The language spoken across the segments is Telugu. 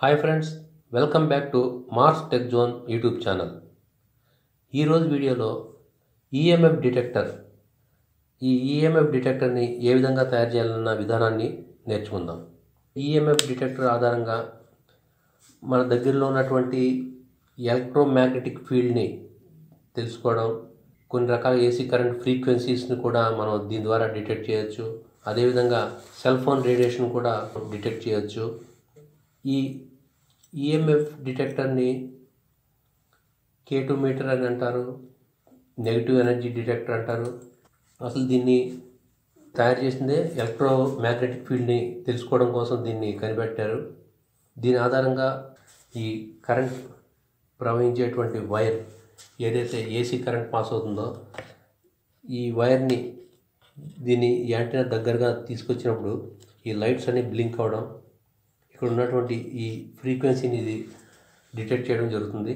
Hi friends, welcome back to Mars Tech Zone YouTube channel. ఈరోజు వీడియోలో ఈఎంఎఫ్ డిటెక్టర్ ఈ ఈఎంఎఫ్ డిటెక్టర్ని ఏ విధంగా తయారు చేయాలన్న విధానాన్ని నేర్చుకుందాం. ఈఎంఎఫ్ డిటెక్టర్ ఆధారంగా మన దగ్గరలో ఉన్నటువంటి ఎలక్ట్రోమాగ్నెటిక్ ఫీల్డ్ని తెలుసుకోవడం, కొన్ని రకాల ఏసీ కరెంట్ ఫ్రీక్వెన్సీస్ని కూడా మనం దీని ద్వారా డిటెక్ట్ చేయొచ్చు. అదేవిధంగా సెల్ ఫోన్ రేడియేషన్ కూడా డిటెక్ట్ చేయొచ్చు. ఈ ఈఎంఎఫ్ డిటెక్టర్ని K2 మీటర్ అని అంటారు, నెగిటివ్ ఎనర్జీ డిటెక్టర్ అంటారు. అసలు దీన్ని తయారు చేసిందే ఎలక్ట్రోమాగ్నెటిక్ ఫీల్డ్ని తెలుసుకోవడం కోసం దీన్ని కనిపెట్టారు. దీని ఆధారంగా ఈ కరెంట్ ప్రవహించేటువంటి వైర్ ఏదైతే ఏసీ కరెంట్ పాస్ అవుతుందో ఈ వైర్ని దీన్ని యాంటెన్నా దగ్గరగా తీసుకొచ్చినప్పుడు ఈ లైట్స్ అన్ని బ్లింక్ అవడం, ఇక్కడ ఉన్నటువంటి ఈ ఫ్రీక్వెన్సీని ఇది డిటెక్ట్ చేయడం జరుగుతుంది.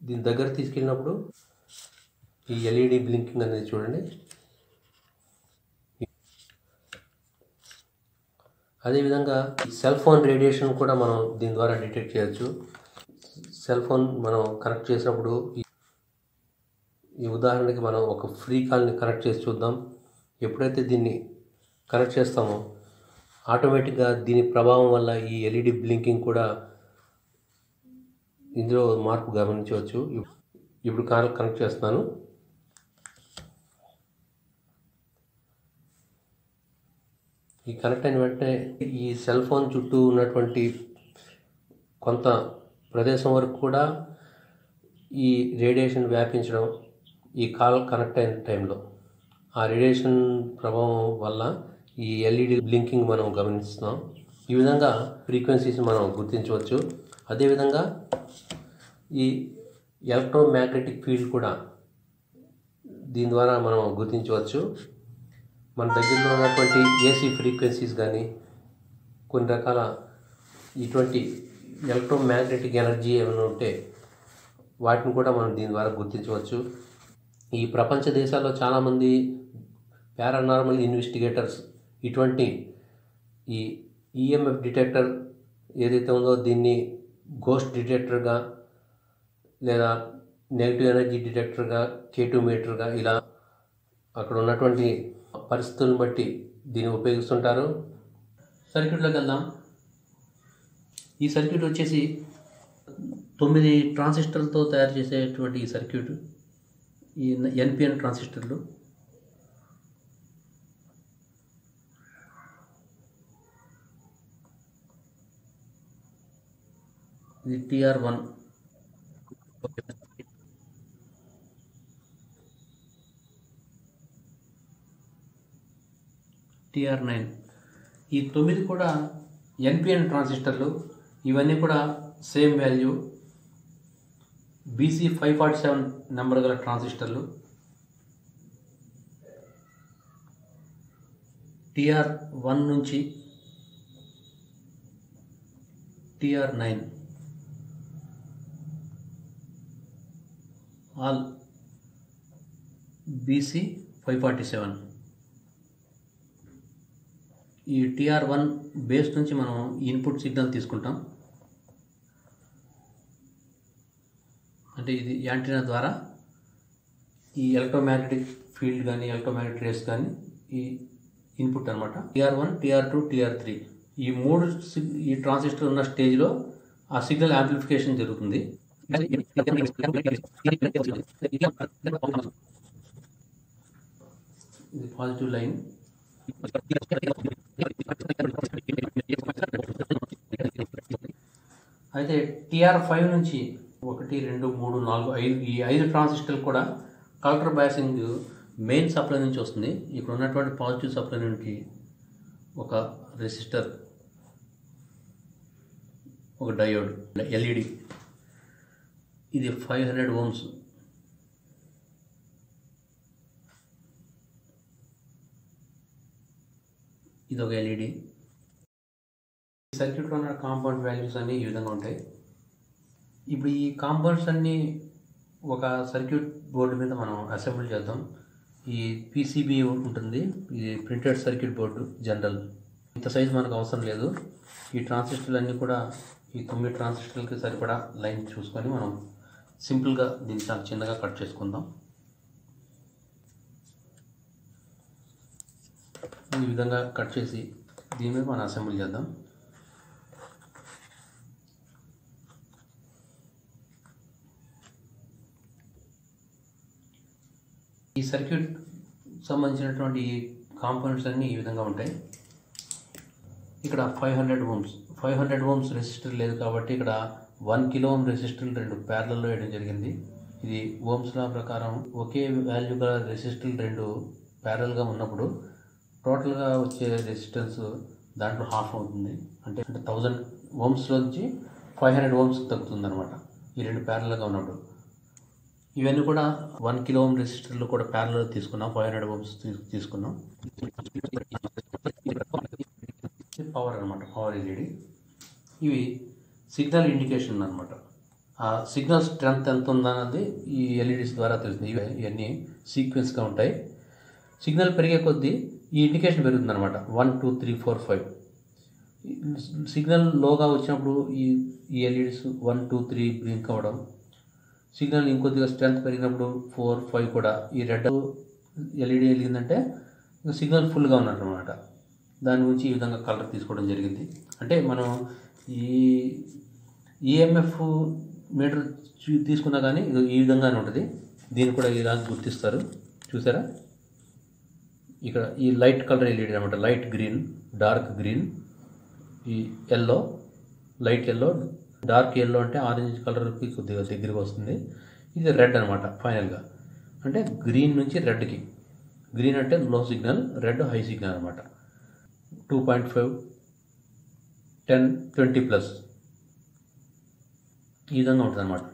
దీని దగ్గర తీసుకెళ్ళినప్పుడు ఈ ఎల్ఈడి బ్లింకింగ్ అనేది చూడండి. అదేవిధంగా సెల్ ఫోన్ రేడియేషన్ కూడా మనం దీని ద్వారా డిటెక్ట్ చేయొచ్చు. సెల్ ఫోన్ మనం కనెక్ట్ చేసినప్పుడు ఈ ఉదాహరణకి మనం ఒక ఫ్రీ కాల్ని కనెక్ట్ చేసి చూద్దాం. ఎప్పుడైతే దీన్ని కనెక్ట్ చేస్తామో ఆటోమేటిక్గా దీని ప్రభావం వల్ల ఈ ఎల్ఈడి బ్లింకింగ్ కూడా ఇందులో మార్పు గమనించవచ్చు. ఇప్పుడు కాల్ కనెక్ట్ చేస్తున్నాను. ఈ కనెక్ట్ అయిన వెంటనే ఈ సెల్ ఫోన్ చుట్టూ ఉన్నటువంటి కొంత ప్రదేశం వరకు కూడా ఈ రేడియేషన్ వ్యాపించడం, ఈ కాల్ కనెక్ట్ అయిన టైంలో ఆ రేడియేషన్ ప్రభావం వల్ల ఈ ఎల్ఈడి బ్లింకింగ్ మనం గమనిస్తున్నాం. ఈ విధంగా ఫ్రీక్వెన్సీస్ మనం గుర్తించవచ్చు. అదేవిధంగా ఈ ఎలక్ట్రోమాగ్నెటిక్ ఫీల్డ్ కూడా దీని ద్వారా మనం గుర్తించవచ్చు. మన దగ్గరలో ఉన్నటువంటి ఏసీ ఫ్రీక్వెన్సీస్ కానీ కొన్ని రకాల ఇటువంటి ఎలక్ట్రోమాగ్నెటిక్ ఎనర్జీ ఏమైనా ఉంటే వాటిని కూడా మనం దీని ద్వారా గుర్తించవచ్చు. ఈ ప్రపంచ దేశాల్లో చాలామంది పారానార్మల్ ఇన్వెస్టిగేటర్స్ ఇటువంటి ఈ ఈఎంఎఫ్ డిటెక్టర్ ఏదైతే ఉందో దీన్ని గోస్ట్ డిటెక్టర్గా లేదా నెగిటివ్ ఎనర్జీ డిటెక్టర్గా, K2 మీటర్గా ఇలా అక్కడ ఉన్నటువంటి పరిస్థితులను బట్టి దీన్ని ఉపయోగిస్తుంటారు. సర్క్యూట్లోకి వెళ్దాం. ఈ సర్క్యూట్ వచ్చేసి 9 ట్రాన్సిస్టర్లతో తయారు చేసేటువంటి ఈ సర్క్యూట్, ఈ ఎన్పిఎన్ ట్రాన్సిస్టర్లు. ఇది TR1, TR9. ఈ 9 కూడా ఎన్పిఎన్ ట్రాన్సిస్టర్లు. ఇవన్నీ కూడా సేమ్ వాల్యూ BC547 నెంబర్ గల ట్రాన్సిస్టర్లు. TR1 నుంచి TR9 ఆల్ BC547. ఈ TR1 బేస్ నుంచి మనం ఇన్పుట్ సిగ్నల్ తీసుకుంటాం. అంటే ఇది యాంటెన్నా ద్వారా ఈ ఎలక్ట్రోమాగ్నెటిక్ ఫీల్డ్ కానీ ఎలక్ట్రోమాగ్నెటిక్ రేస్ కానీ ఈ ఇన్పుట్ అనమాట. TR1, TR2, TR3 ఈ 3 ఈ ట్రాన్సిస్టర్ ఉన్న స్టేజ్లో ఆ సిగ్నల్ యాంప్లిఫికేషన్ జరుగుతుంది. ఇది పాజిటివ్ లైన్. అయితే TR5 నుంచి 1, 2, 3, 4, 5 ఈ 5 ట్రాన్సిస్టర్లు కూడా కలెక్టర్ బయాసింగ్ మెయిన్ సప్లై నుంచి వస్తుంది. ఇక్కడ ఉన్నటువంటి పాజిటివ్ సప్లై నుండి ఒక రెసిస్టర్, ఒక డయోడ్, ఎల్ఈడి. ఇది 500 ohms. ఇది ఒక ఎల్ఈడి. సర్క్యూట్లో ఉన్న కాంపౌండ్ వాల్యూస్ అన్నీ ఈ విధంగా ఉంటాయి. ఇప్పుడు ఈ కాంపౌండ్స్ అన్నీ ఒక సర్క్యూట్ బోర్డు మీద మనం అసెంబుల్ చేద్దాం. ఈ పీసీబీ ఉంటుంది, ఇది ప్రింటెడ్ సర్క్యూట్ బోర్డు జనరల్. ఇంత సైజు మనకు అవసరం లేదు. ఈ ట్రాన్సిస్టర్లు అన్నీ కూడా ఈ 9 ట్రాన్సిస్టర్లకి సరిపడా లైన్ చూసుకొని మనం సింపుల్గా దీన్ని చాలా చిన్నగా కట్ చేసుకుందాం. ఈ విధంగా కట్ చేసి దీని మీద మనం అసెంబ్లీ చేద్దాం. ఈ సర్క్యూట్ సంబంధించినటువంటి కాంపోనెంట్స్ అన్నీ ఈ విధంగా ఉంటాయి. ఇక్కడ 500 ఓమ్స్ రెసిస్టర్ లేదు కాబట్టి ఇక్కడ 1 కిలో ఓం రెసిస్టర్లు 2 ప్యారలల్లో వేయడం జరిగింది. ఇది ఓమ్స్ లా ప్రకారం ఒకే వాల్యూ గల రెసిస్టర్లు 2 ప్యారల్గా ఉన్నప్పుడు టోటల్గా వచ్చే రెసిస్టెన్స్ దాంట్లో హాఫ్ అవుతుంది. అంటే 1000 ఓమ్స్లోంచి 500 ఓమ్స్ తగ్గుతుంది అనమాట ఈ 2 ప్యారల్గా ఉన్నప్పుడు. ఇవన్నీ కూడా 1 కిలో ఓం రెసిస్టర్లు కూడా ప్యారల్ తీసుకున్నాం, 500 ఓమ్స్ తీసుకున్నాం. పవర్ అనమాట, పవర్ ఎల్ఈడి. ఇవి సిగ్నల్ ఇండికేషన్ అనమాట. ఆ సిగ్నల్ స్ట్రెంత్ ఎంత ఉందన్నది ఈ ఎల్ఈడీస్ ద్వారా తెలుస్తుంది. ఇవన్నీ సీక్వెన్స్గా ఉంటాయి. సిగ్నల్ పెరిగే కొద్దీ ఈ ఇండికేషన్ పెరుగుతుంది అనమాట. 1 2 3 4 5. సిగ్నల్ లోగా వచ్చినప్పుడు ఈ ఎల్ఈడీస్ 1 2 3 బ్లింక్ అవ్వడం. సిగ్నల్ ఇంకొద్దిగా స్ట్రెంత్ పెరిగినప్పుడు 4 5 కూడా ఈ రెడ్ ఎల్ఈడి వెలిగిందంటే సిగ్నల్ ఫుల్గా ఉన్నట్టు. దాని గురించి ఈ విధంగా కలర్ తీసుకోవడం జరిగింది. అంటే మనం ఈ ఈఎంఎఫ్ మీటర్ తీసుకున్నా కానీ ఈ విధంగానే ఉంటుంది. దీన్ని కూడా ఇలా గుర్తిస్తారు, చూసారా? ఇక్కడ ఈ లైట్ కలర్ ఎల్ఈడి అనమాట, లైట్ గ్రీన్, డార్క్ గ్రీన్, ఈ yellow, light yellow, dark yellow అంటే ఆరెంజ్ కలర్కి కొద్దిగా దగ్గరికి వస్తుంది. ఇది రెడ్ అనమాట ఫైనల్గా. అంటే గ్రీన్ నుంచి రెడ్కి, గ్రీన్ అంటే లో సిగ్నల్, రెడ్ హై సిగ్నల్ అనమాట. 2.5 10 20 ప్లస్ ఈ విధంగా ఉంటుంది అనమాట.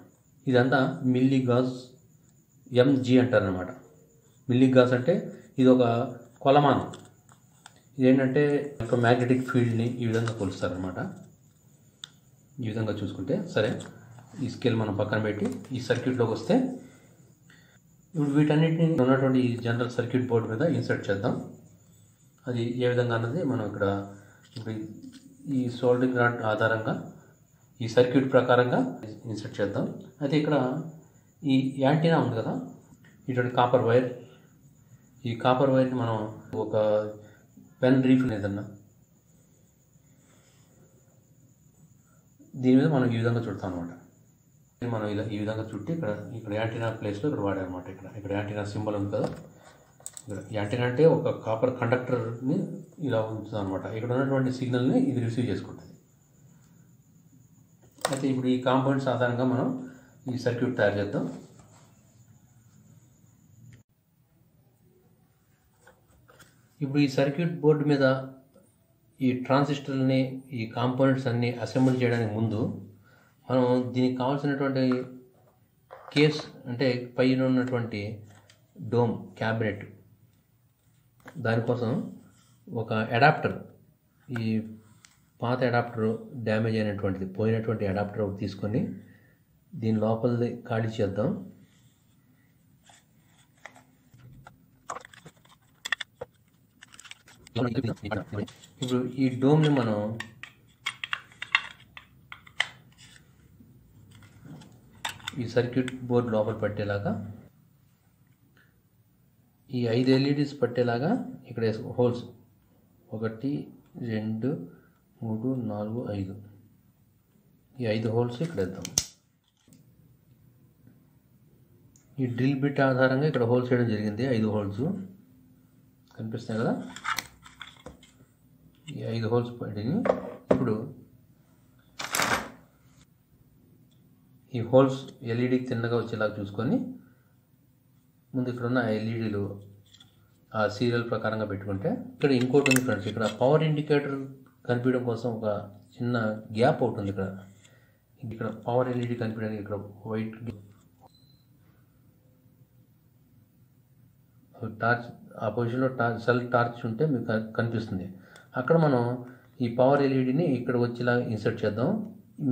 ఇదంతా మిల్లీగాజ్ ఎంజీ అంటారనమాట. మిల్లీగాజ్ అంటే ఇది ఒక కొలమానం. ఇదేంటంటే మ్యాగ్నెటిక్ ఫీల్డ్ని ఈ విధంగా కొలుస్తారనమాట. ఈ విధంగా చూసుకుంటే సరే. ఈ స్కేల్ మనం పక్కన పెట్టి ఈ సర్క్యూట్లోకి వస్తే ఇప్పుడు వీటన్నిటిని ఉన్నటువంటి ఈ జనరల్ సర్క్యూట్ బోర్డు మీద ఇన్సర్ట్ చేద్దాం. అది ఏ విధంగా అన్నది మనం ఇక్కడ ఇప్పుడు ఈ సోల్డరింగ్ రాడ్ ఆధారంగా ఈ సర్క్యూట్ ప్రకారంగా ఇన్సర్ట్ చేద్దాం. అయితే ఇక్కడ ఈ యాంటీనా ఉంది కదా, ఇటువంటి కాపర్ వైర్, ఈ కాపర్ వైర్ని మనం ఒక పెన్ రీఫ్ ఏదన్నా దీని మీద మనం ఈ విధంగా చుడతాం అనమాట. మనం ఇలా ఈ విధంగా చుట్టి ఇక్కడ యాంటీనా ప్లేస్లో ఇక్కడ వాడారనమాట. ఇక్కడ యాంటీనా సింబల్ ఉంది కదా, ఇక్కడ యాంటీనా అంటే ఒక కాపర్ కండక్టర్ని ఇలా ఉంచుతుంది అనమాట. ఇక్కడ ఉన్నటువంటి సిగ్నల్ని ఇది రిసీవ్ చేసుకుంటుంది. అయితే ఇప్పుడు ఈ కాంపోనెంట్స్ ఆధారంగా మనం ఈ సర్క్యూట్ తయారు చేద్దాం. ఇప్పుడు ఈ సర్క్యూట్ బోర్డు మీద ఈ ట్రాన్సిస్టర్ని, ఈ కాంపోనెంట్స్ అన్నీ అసెంబుల్ చేయడానికి ముందు మనం దీనికి కావాల్సినటువంటి కేస్ అంటే పైన ఉన్నటువంటి డోమ్ క్యాబినెట్, దానికోసం ఒక అడాప్టర్, ఈ పాత అడాప్టర్ డ్యామేజ్ అయినటువంటిది పోయినటువంటి అడాప్టర్ ఒకటి తీసుకొని దీని లోపలిది ఖాళీ చేద్దాం. ఇప్పుడు ఈ డోమ్ని మనం ఈ సర్క్యూట్ బోర్డు లోపల పట్టేలాగా, ఈ 5 ఎల్ఈడీస్ పట్టేలాగా ఇక్కడ హోల్స్ 1 2 3 4 5, ఈ 5 హోల్స్ ఇక్కడ వేద్దాం. ఈ డ్రిల్ బిట్ ఆధారంగా ఇక్కడ హోల్స్ వేయడం జరిగింది. 5 హోల్స్ కనిపిస్తాయి కదా, ఈ 5 హోల్స్ పట్టింది. ఇప్పుడు ఈ హోల్స్ ఎల్ఈడికి తిన్నగా వచ్చేలాగా చూసుకొని ముందు ఇక్కడ ఉన్న ఎల్ఈడీలు ఆ సీరియల్ ప్రకారంగా పెట్టుకుంటే, ఇక్కడ ఇంకోటి ఉంది ఫ్రెండ్స్, ఇక్కడ పవర్ ఇండికేటర్ కనిపించడం కోసం ఒక చిన్న గ్యాప్ ఒకటి ఉంది. ఇక్కడ పవర్ ఎల్ఈడి కనిపించడానికి ఇక్కడ వైట్ టార్చ్, ఆ పొజిషన్లో సెల్ టార్చ్ ఉంటే మీకు కనిపిస్తుంది. అక్కడ మనం ఈ పవర్ ఎల్ఈడిని ఇక్కడ వచ్చేలా ఇన్సర్ట్ చేద్దాం.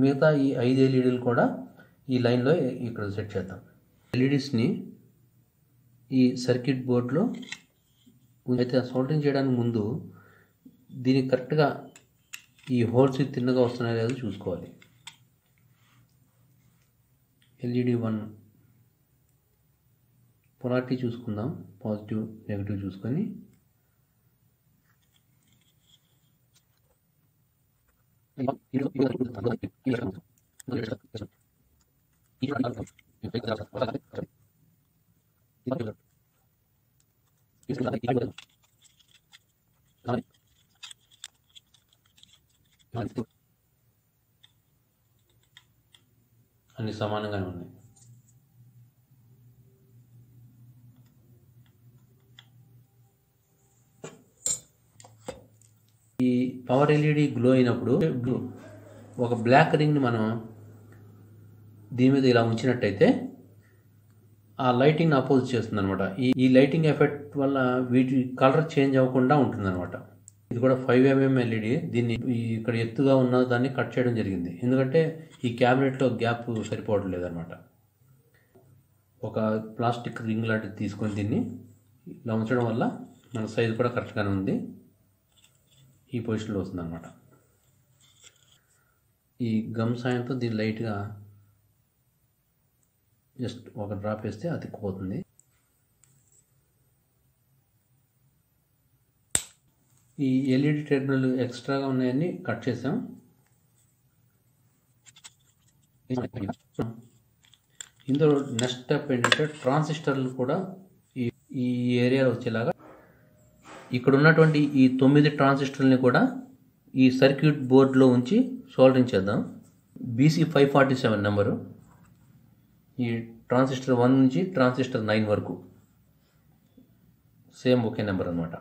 మిగతా ఈ 5 ఎల్ఈడీలు కూడా ఈ లైన్లో ఇక్కడ సెట్ చేద్దాం. ఎల్ఈడీస్ని ఈ సర్క్యూట్ బోర్డులో అయితే సోల్డరింగ్ చేయడానికి ముందు దీనికి కరెక్ట్గా ఈ హోల్స్ తిన్నగా వస్తున్నాయో లేదో చూసుకోవాలి. ఎల్ఈడి 1 పొలారిటీ చూసుకుందాం, పాజిటివ్ నెగిటివ్ చూసుకొని అన్ని సమానంగానే ఉన్నాయి. ఈ పవర్ ఎల్ఈడి గ్లో అయినప్పుడు ఒక బ్లాక్ రింగ్ని మనం దీని మీద ఇలా ఉంచినట్టయితే ఆ లైటింగ్ అపోజ్ చేస్తుంది అనమాట. ఈ లైటింగ్ ఎఫెక్ట్ వల్ల వీటి కలర్ చేంజ్ అవ్వకుండా ఉంటుంది అనమాట. ఇది కూడా 5mm ఎల్ఈడి. దీన్ని ఇక్కడ ఎత్తుగా ఉన్న దాన్ని కట్ చేయడం జరిగింది, ఎందుకంటే ఈ క్యాబినెట్లో గ్యాప్ సరిపోవడం లేదనమాట. ఒక ప్లాస్టిక్ రింగ్ లాంటిది తీసుకొని దీన్ని ఇలా ఉంచడం వల్ల మన సైజు కూడా కరెక్ట్గానే ఉంది, ఈ పొజిషన్లో వస్తుంది అనమాట. ఈ గమ్ సాయంతో దీన్ని లైట్గా జస్ట్ ఒక డ్రాప్ వేస్తే అతుక్కుపోతుంది. ఈ ఎల్ఈడి టెర్మినల్ ఎక్స్ట్రాగా ఉన్నాయని కట్ చేసాం. ఇందులో నెక్స్ట్ స్టెప్ ఏంటంటే ట్రాన్సిస్టర్లు కూడా ఈ ఏరియాలో వచ్చేలాగా ఇక్కడ ఉన్నటువంటి ఈ 9 ట్రాన్సిస్టర్లని కూడా ఈ సర్క్యూట్ బోర్డులో ఉంచి సోల్డరింగ్ చేద్దాం. BC547 నెంబరు, ఈ ట్రాన్సిస్టర్ 1 నుంచి ట్రాన్సిస్టర్ 9 వరకు సేమ్ ఒకే నెంబర్ అనమాట.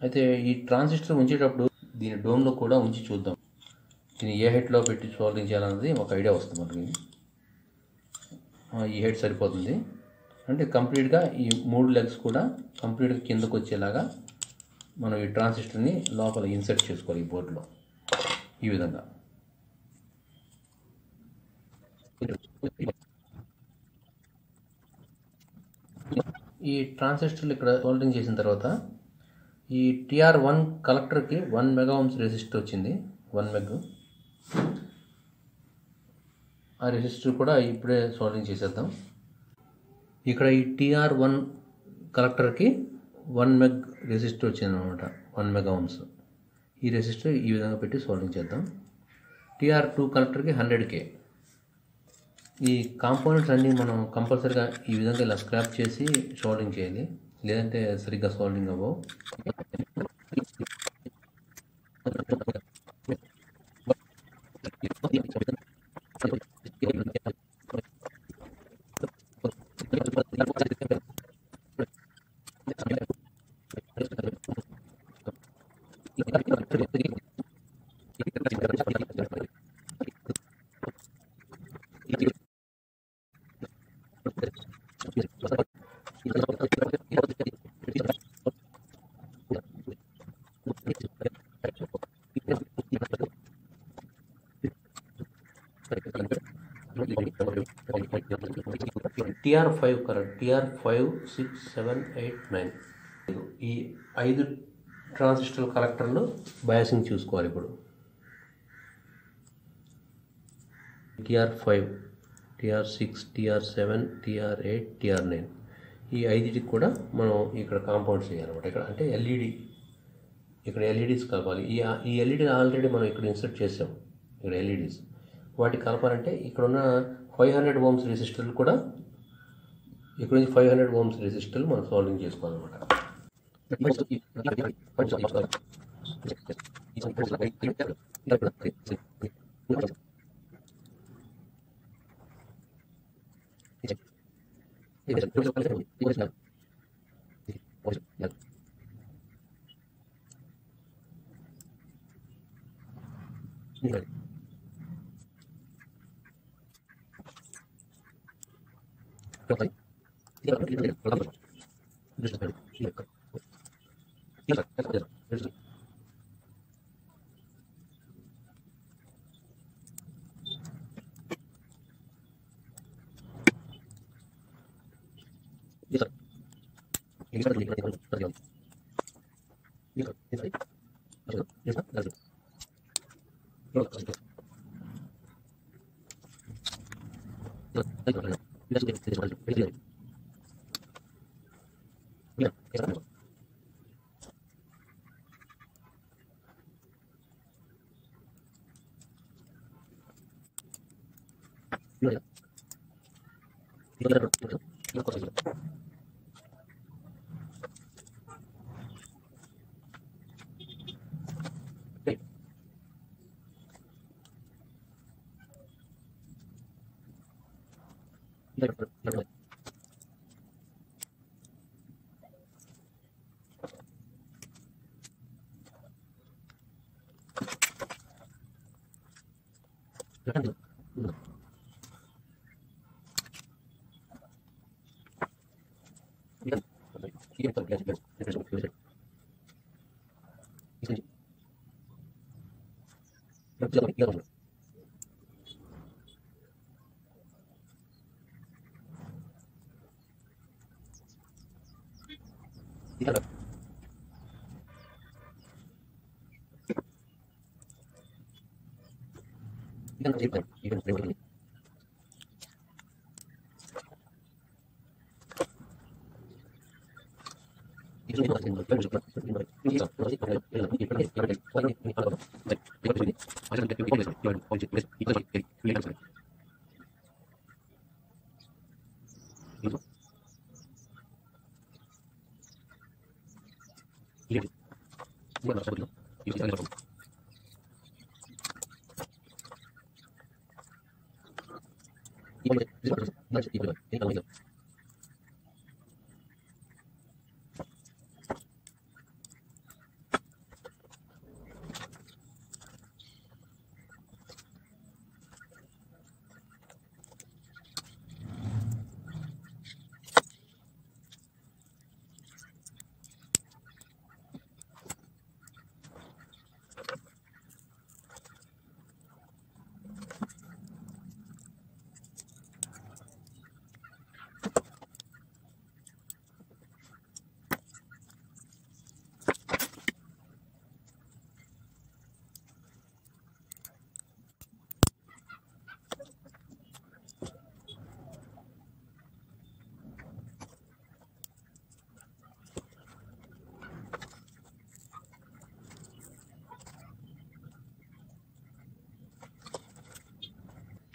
అయితే ఈ ట్రాన్సిస్టర్ ఉంచేటప్పుడు దీని డోమ్లో కూడా ఉంచి చూద్దాం. దీన్ని ఏ హెడ్లో పెట్టి సోల్డరింగ్ చేయాలన్నది ఒక ఐడియా వస్తుంది మనకి. ఈ హెడ్ సరిపోతుంది అంటే కంప్లీట్గా ఈ 3 లెగ్స్ కూడా కంప్లీట్గా కిందకు వచ్చేలాగా మనం ఈ ట్రాన్సిస్టర్ని లోపల ఇన్సర్ట్ చేసుకోవాలి ఈ బోర్డులో ఈ విధంగా. ఈ ట్రాన్సిస్టర్లు ఇక్కడ సోల్డరింగ్ చేసిన తర్వాత ఈ TR1 కలెక్టర్కి 1 MΩ రెసిస్టర్ వచ్చింది, 1 meg. ఆ రెసిస్టర్ కూడా ఇప్పుడే సోల్డరింగ్ చేసేద్దాం. ఇక్కడ ఈ TR1 కలెక్టర్కి 1 meg రెసిస్టర్ వచ్చింది అనమాట, 1 MΩ. ఈ రెసిస్టర్ ఈ విధంగా పెట్టి సోల్డరింగ్ చేద్దాం. TR2 కలెక్టర్కి 100K. ఈ కాంపోనెంట్స్ అన్నీ మనం కంపల్సరీగా ఈ విధంగా ఇలా స్క్రాప్ చేసి సోల్డరింగ్ చేయాలి, లేదంటే సరిగ్గా సోల్డరింగ్ అవ్వవు. TR5 correct, TR5 6 7 8 9. ఈ 5 ట్రాన్సిస్టర్ కలెక్టర్లు బయాసింగ్ చూసుకోవాలి. ఇప్పుడు TR5, TR6, TR7, TR8, TR9 ఈ 5టికి కూడా మనం ఇక్కడ కాంపౌండ్స్ చేయాలన్నమాట. ఇక్కడ అంటే ఎల్ఈడి, ఇక్కడ ఎల్ఈడీస్ కలపాలి. ఈ ఎల్ఈడి ఆల్రెడీ మనం ఇక్కడ ఇన్సర్ట్ చేసాం. ఇక్కడ ఎల్ఈడీస్ వాటికి కలపాలంటే ఇక్కడున్న 500 ohms రెసిస్టర్లు కూడా ఇక్కడ నుంచి 500 ohms రెసిస్టర్లు మనం సోల్డరింగ్ చేసుకోవాలన్నమాట.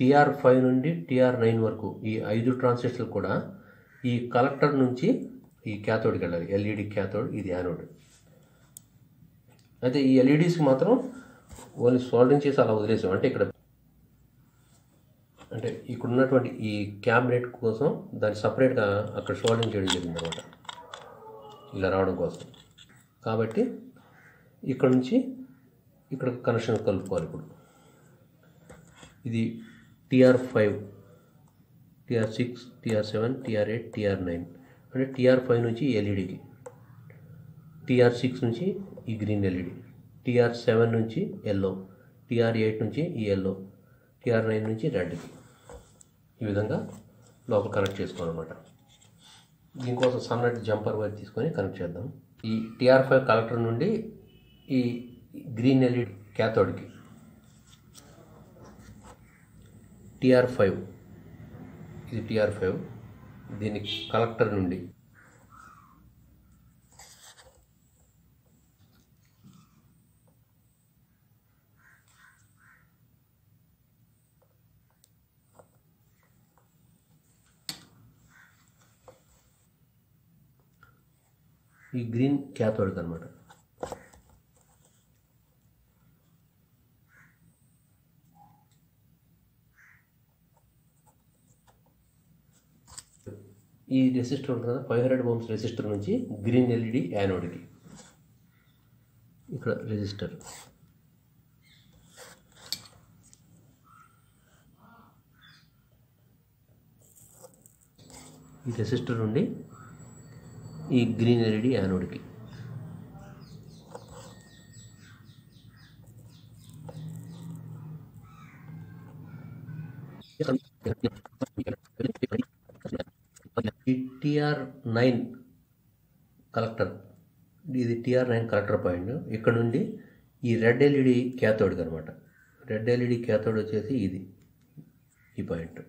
TR5 నుండి TR9 వరకు ఈ 5 ట్రాన్సిస్టర్లు కూడా ఈ కలెక్టర్ నుంచి ఈ క్యాథోడ్కి వెళ్ళాలి. ఎల్ఈడి క్యాథోడ్, ఇది యానోడ్. అయితే ఈ ఎల్ఈడీస్కి మాత్రం ఓన్లీ సోల్డరింగ్ చేసి అలా వదిలేసాం. అంటే ఇక్కడ ఉన్నటువంటి ఈ క్యాబినెట్ కోసం దాన్ని సపరేట్గా అక్కడ సోల్డరింగ్ చేయడం జరిగింది అనమాట, ఇలా రావడం కోసం. కాబట్టి ఇక్కడ నుంచి ఇక్కడ కనెక్షన్ కలుపుకోవాలి. ఇప్పుడు ఇది TR5, TR6, TR7, TR8, TR9. అంటే TR5 నుంచి ఎల్ఈడికి, TR6 నుంచి ఈ గ్రీన్ ఎల్ఈడి, TR7 నుంచి ఎల్లో, TR8 నుంచి ఈ ఎల్లో, TR9 నుంచి రెడ్కి. ఈ విధంగా లోపల కనెక్ట్ చేసుకోవాలన్నమాట. దీనికోసం సన్నటి జంపర్ వైర్ తీసుకొని కనెక్ట్ చేద్దాం. ఈ TR5 కలెక్టర్ నుండి ఈ గ్రీన్ ఎల్ఈడి క్యాథోడ్కి, TR5, ఇది TR5, దీని కలెక్టర్ నుండి ఈ గ్రీన్ క్యాథోడ్కి అనమాట. ఈ రెసిస్టర్ ఉంటుంది కదా, 500 ohms రెసిస్టర్ నుంచి గ్రీన్ ఎల్ఈడి యానోడ్కి. ఇక్కడ రెసిస్టర్, ఈ రెసిస్టర్ నుండి ఈ గ్రీన్ ఎల్ఈడి యానోడ్కి. ఈ TR9 కలెక్టర్, ఇది TR9 కలెక్టర్ పాయింట్. ఇక్కడ నుండి ఈ రెడ్ ఎల్ఈడి క్యాథోడ్కి అనమాట. రెడ్ ఎల్ఈడి క్యాథోడ్ వచ్చేసి ఇది ఈ పాయింట్.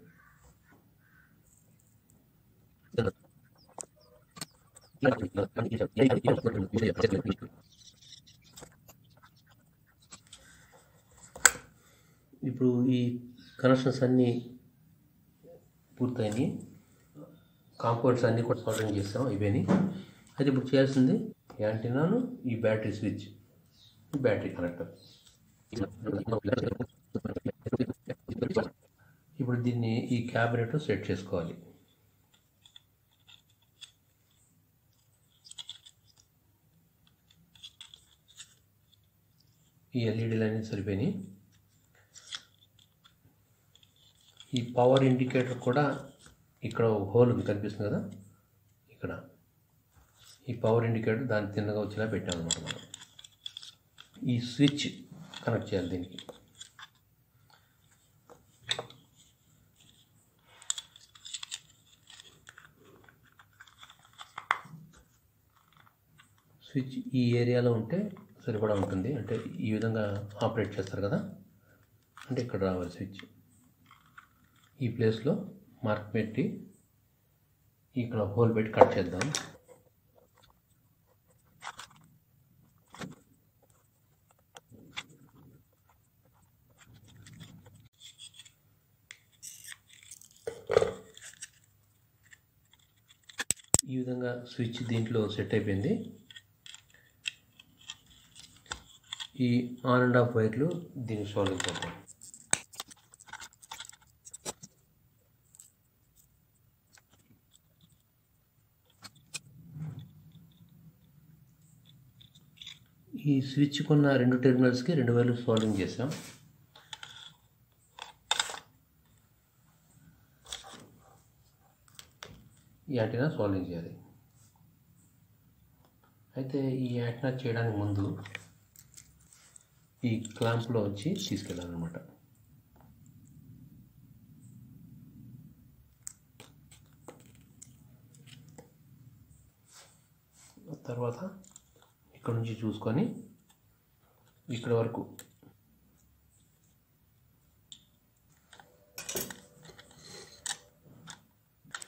ఇప్పుడు ఈ కనెక్షన్స్ అన్నీ పూర్తయినాయి. కాంపోనెంట్స్ అన్నీ కూడా సాల్డరింగ్ చేస్తాం, ఇవేని. అయితే ఇప్పుడు చేయాల్సింది యాంటీనాను, ఈ బ్యాటరీ స్విచ్, ఈ బ్యాటరీ కనెక్టర్. ఇప్పుడు దీన్ని ఈ క్యాబినెట్లో సెట్ చేసుకోవాలి. ఈ ఎల్ఈడీలు అన్నీ సరిపోయినాయి. ఈ పవర్ ఇండికేటర్ కూడా ఇక్కడ హోల్ కనిపిస్తుంది కదా, ఇక్కడ ఈ పవర్ ఇండికేటర్ దాన్ని తిన్నగా వచ్చేలా పెట్టామన్నమాట మనం. ఈ స్విచ్ కనెక్ట్ చేయాలి దీనికి. స్విచ్ ఈ ఏరియాలో ఉంటే సరిపడా ఉంటుంది, అంటే ఈ విధంగా ఆపరేట్ చేస్తారు కదా, అంటే ఇక్కడ రావాలి స్విచ్. ఈ ప్లేస్లో మార్క్ పెట్టి ఇక్కడ హోల్ పెట్టి కట్ చేద్దాం. ఈ విధంగా స్విచ్ దీంట్లో సెట్ అయిపోయింది. ఈ ఆన్ అండ్ ఆఫ్ వైర్లు దీనికి సోల్డరింగ్ చేద్దాం. ఈ స్విచ్ కొన్న 2 టెర్మినల్స్కి 2 వైర్లు సోల్డరింగ్ చేసాం. ఈ యాంటీనా సోల్డరింగ్ చేయాలి. అయితే ఈ యాంటీనా చేయడానికి ముందు ఈ క్లాంప్లో వచ్చి తీసుకెళ్ళాలన్నమాట. తర్వాత ఇక్కడ నుంచి చూసుకొని ఇక్కడ వరకు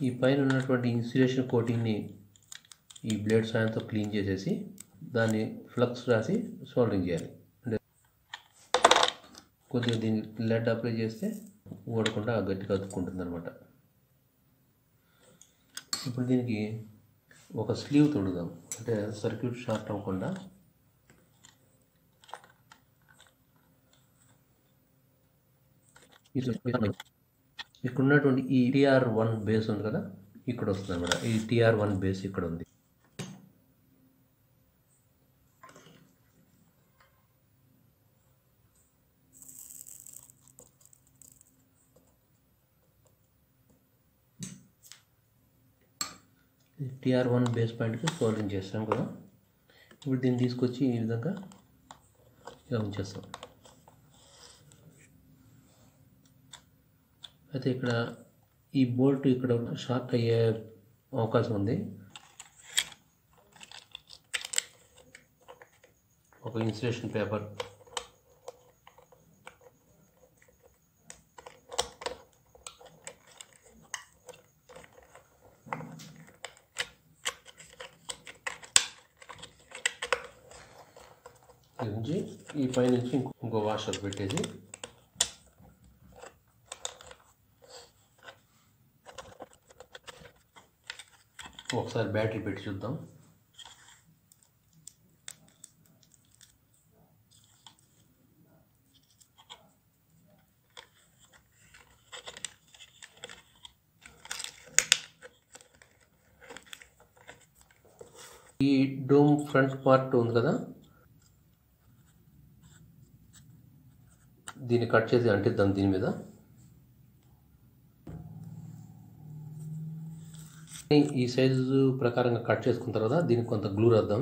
ఈ పైన ఉన్నటువంటి ఇన్సులేషన్ కోటింగ్ని ఈ బ్లేడ్ సాయంతో క్లీన్ చేసేసి దాన్ని ఫ్లక్స్ రాసి సోల్డరింగ్ చేయాలి. అంటే కొద్దిగా దీన్ని లెడ్ అప్లై చేస్తే ఊడకుండా గట్టిగా అతుక్కుంటుంది అనమాట. ఇప్పుడు దీనికి ఒక స్లీవ్ తొడుగుదాం, అంటే సర్క్యూట్ షార్ట్ అవ్వకుండా. ఇక్కడ ఉన్నటువంటి ఈ TR1 బేస్ ఉంది కదా, ఇక్కడ వస్తుంది అనమాట. ఈ TR1 బేస్ ఇక్కడ ఉంది. TR1 బేస్ పాయింట్కి సోల్డరింగ్ చేస్తాం కదా. ఇప్పుడు దీన్ని తీసుకొచ్చి ఈ విధంగా ఇలా ఉంచేస్తాం. అయితే ఇక్కడ ఈ బోల్ట్ ఇక్కడ షార్ట్ అయ్యే అవకాశం ఉంది. ఒక ఇన్సులేషన్ పేపర్ నుంచి ఈ పైనుంచి ఇంకో వాషర్ పెట్టేసి ఒకసారి బ్యాటరీ పెట్టి చూద్దాం. ఈ డోమ్ ఫ్రంట్ పార్ట్ ఉంది కదా, దీన్ని కట్ చేసి అంటిద్దాం దీని మీద. ఈ సైజు ప్రకారంగా కట్ చేసుకున్న తర్వాత దీనికి కొంత గ్లూ రాద్దాం.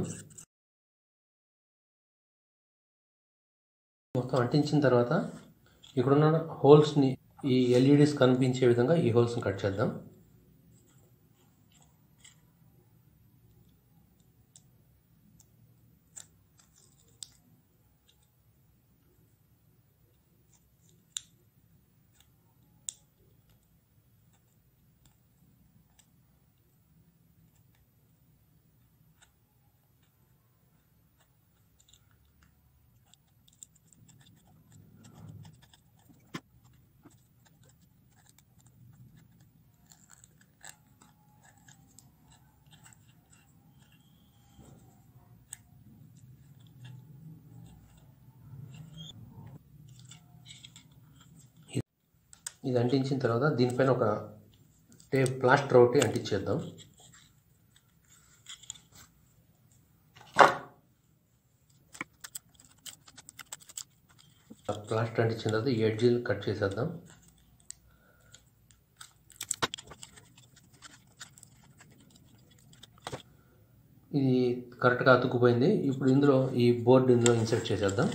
మొత్తం అంటించిన తర్వాత ఇక్కడున్న హోల్స్ని, ఈ ఎల్ఈడీస్ కనిపించే విధంగా ఈ హోల్స్ని కట్ చేద్దాం. ఇది అంటించిన తర్వాత దీనిపైన ఒక ప్లాస్టర్ ఒకటి అంటించేద్దాం. ప్లాస్టర్ అంటించిన తర్వాత ఈ ఎడ్జీలు కట్ చేసేద్దాం. ఇది కరెక్ట్గా అతుక్కుపోయింది. ఇప్పుడు ఇందులో ఈ బోర్డు ఇందులో ఇన్సర్ట్ చేసేద్దాం.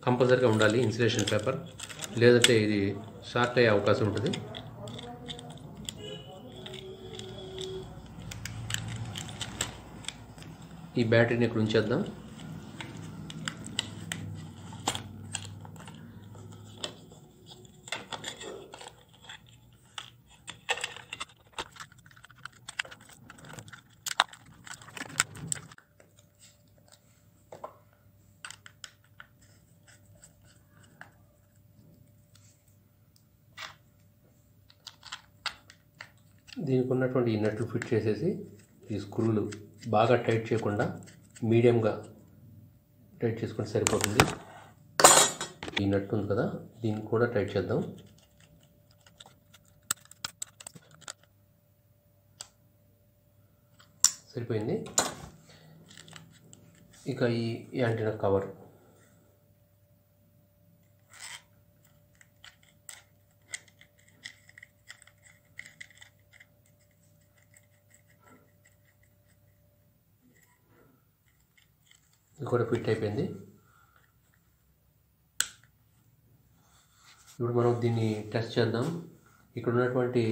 కంపల్సరీగా ఉండాలి ఇన్సులేషన్ పేపర్, లేదంటే ఇది షార్ట్ అయ్యే అవకాశం ఉంటుంది. ఈ బ్యాటరీని ఇక్కడ ఉంచేద్దాం. దీనికి ఉన్నటువంటి ఈ నట్లు ఫిట్ చేసేసి ఈ స్క్రూలు బాగా టైట్ చేయకుండా మీడియంగా టైట్ చేసుకుంటే సరిపోతుంది. ఈ నట్ ఉంది కదా, దీన్ని కూడా టైట్ చేద్దాం. సరిపోయింది. ఇక ఈ యాంటీనా కవర్ ఇది కూడా ఫిట్ అయిపోయింది. ఇప్పుడు మనం దీన్ని టెస్ట్ చేద్దాం. ఇక్కడ ఉన్నటువంటి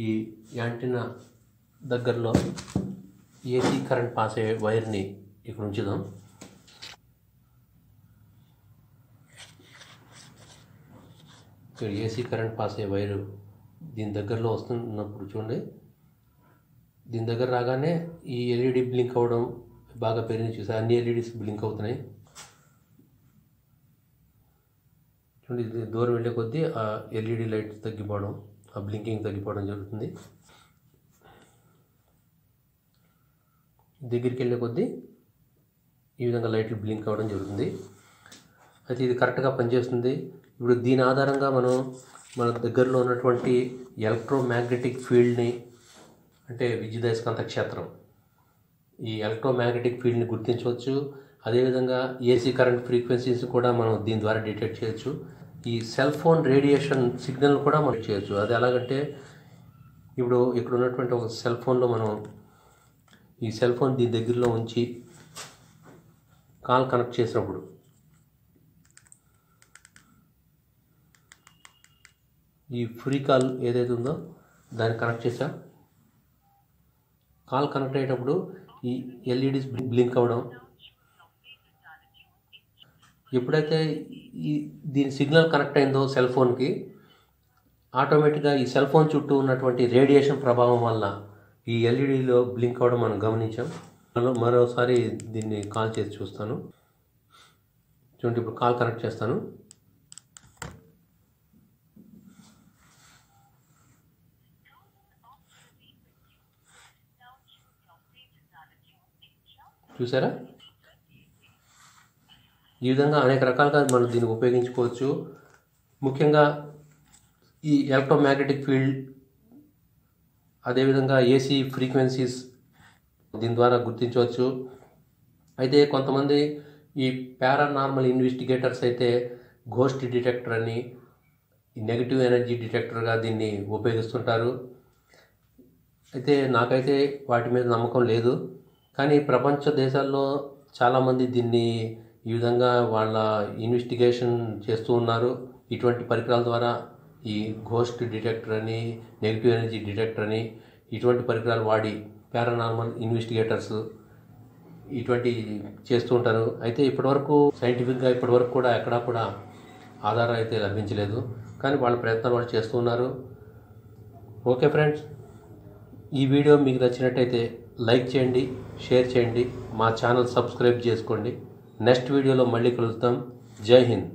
ఈ యాంటీనా దగ్గరలో ఏసీ కరెంట్ పాస్ అయ్యే వైర్ని ఇక్కడ ఉంచుదాం. ఇక్కడ ఏసీ కరెంట్ పాస్ అయ్యే వైరు దీని దగ్గరలో వస్తున్నప్పుడు చూడండి, దీని దగ్గర రాగానే ఈ ఎల్ఈడి బ్లింక్ అవ్వడం బాగా పెరిగింది. చూసారు, అన్ని ఎల్ఈడీస్ బ్లింక్ అవుతున్నాయి. చూడండి, ఇది దూరం వెళ్ళే కొద్దీ ఆ ఎల్ఈడి లైట్ తగ్గిపోవడం, ఆ బ్లింకింగ్ తగ్గిపోవడం జరుగుతుంది. దగ్గరికి వెళ్ళే కొద్దీ ఈ విధంగా లైట్లు బ్లింక్ అవ్వడం జరుగుతుంది. అయితే ఇది కరెక్ట్గా పనిచేస్తుంది. ఇప్పుడు దీని ఆధారంగా మనం మన దగ్గరలో ఉన్నటువంటి ఎలక్ట్రోమాగ్నెటిక్ ఫీల్డ్ని, అంటే విద్యుదయస్కాంత క్షేత్రం, ఈ ఎలక్ట్రోమాగ్నెటిక్ ఫీల్డ్ని గుర్తించవచ్చు. అదేవిధంగా ఏసీ కరెంట్ ఫ్రీక్వెన్సీస్ కూడా మనం దీని ద్వారా డిటెక్ట్ చేయొచ్చు. ఈ సెల్ ఫోన్ రేడియేషన్ సిగ్నల్ కూడా మనం చేయొచ్చు. అది ఎలాగంటే, ఇప్పుడు ఇక్కడ ఉన్నటువంటి ఒక సెల్ ఫోన్లో మనం ఈ సెల్ ఫోన్ దీని దగ్గరలో ఉంచి కాల్ కనెక్ట్ చేసినప్పుడు ఈ ఫ్రీ కాల్ ఏదైతే ఉందో దాన్ని కనెక్ట్ చేసాం. కాల్ కనెక్ట్ అయ్యేటప్పుడు ఈ ఎల్ఈడీస్ బ్లింక్ అవ్వడం, ఎప్పుడైతే దీని సిగ్నల్ కనెక్ట్ అయిందో సెల్ ఫోన్కి, ఆటోమేటిక్గా ఈ సెల్ ఫోన్ చుట్టూ ఉన్నటువంటి రేడియేషన్ ప్రభావం వల్ల ఈ ఎల్ఈడీలో బ్లింక్ అవ్వడం మనం గమనించాం. మరోసారి దీన్ని కాల్ చేసి చూస్తాను. చూడండి, ఇప్పుడు కాల్ కనెక్ట్ చేస్తాను. చూసారా, ఈ విధంగా అనేక రకాలుగా మనం దీన్ని ఉపయోగించుకోవచ్చు. ముఖ్యంగా ఈ ఎలక్ట్రోమాగ్నెటిక్ ఫీల్డ్, అదేవిధంగా ఏసీ ఫ్రీక్వెన్సీస్ దీని ద్వారా గుర్తించవచ్చు. అయితే కొంతమంది ఈ పారానార్మల్ ఇన్వెస్టిగేటర్స్ అయితే ఘోస్ట్ డిటెక్టర్ అని, నెగిటివ్ ఎనర్జీ డిటెక్టర్గా దీన్ని ఉపయోగిస్తుంటారు. అయితే నాకైతే వాటి మీద నమ్మకం లేదు. కానీ ప్రపంచ దేశాల్లో చాలామంది దీన్ని ఈ విధంగా వాళ్ళ ఇన్వెస్టిగేషన్ చేస్తూ ఉన్నారు. ఇటువంటి పరికరాల ద్వారా ఈ ఘోస్ట్ డిటెక్టర్ అని, నెగిటివ్ ఎనర్జీ డిటెక్టర్ అని, ఇటువంటి పరికరాలు వాడి పారానార్మల్ ఇన్వెస్టిగేటర్స్ ఇటువంటి చేస్తూ ఉంటారు. అయితే ఇప్పటివరకు సైంటిఫిక్గా ఇప్పటివరకు కూడా ఎక్కడా కూడా ఆధారం అయితే లభించలేదు. కానీ వాళ్ళ ప్రయత్నాలు వాళ్ళు చేస్తూ ఉన్నారు. ఓకే ఫ్రెండ్స్, ఈ వీడియో మీకు నచ్చినట్టయితే లైక్ చేయండి, షేర్ చేయండి, మా ఛానల్ సబ్స్క్రైబ్ చేసుకోండి. నెక్స్ట్ వీడియోలో మళ్ళీ కలుద్దాం. జై హింద్.